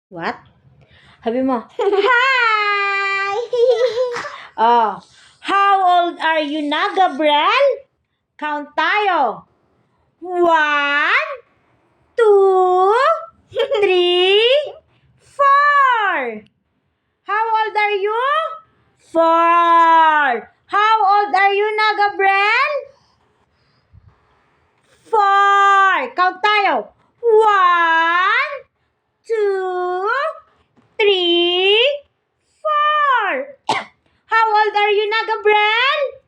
What? Sabi mo, hi! Oh, how old are you na, Gabriel? Count tayo. 1, 2, 3, 4. How old are you? 4. How old are you na, Gabriel? 4. Count tayo. 1, 2, 3, 4. How old are you na, Gabriel?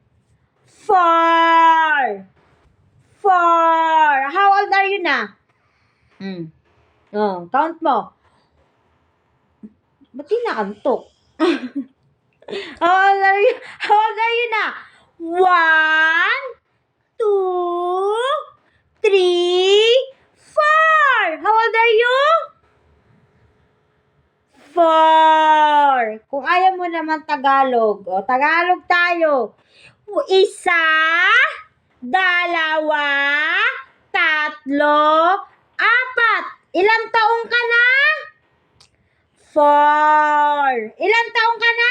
4. 4. How old are you na? Oh, count mo. Ba't di nakantok? How old are you na? 1, 2, 3, 4. How old are you? 4. Kung ayaw mo naman Tagalog, o Tagalog tayo. 1, 2, 3, 4. Ilang taong ka na? 4. Ilang taong ka na?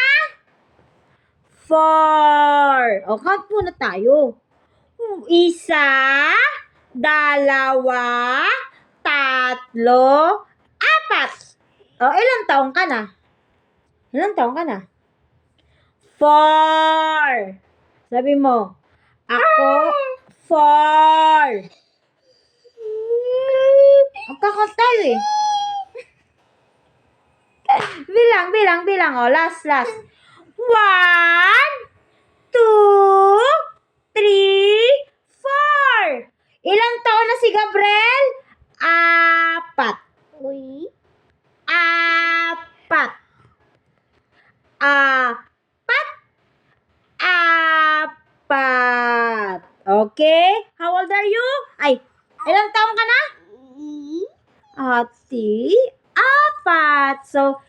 4. O, count muna tayo. 1, 2, 3, 4. O, ilang taong ka na? Ilang taong ka na? 4. Sabi mo, ako, 4. Magkakount tayo eh. Bilang. O, last. 1, 2, 3, 4. Ilang taon na si Gabriel? 4. Uy. 4. 4. Okay? How old are you? Ay, ilang taon ka na? Ati, 4. So,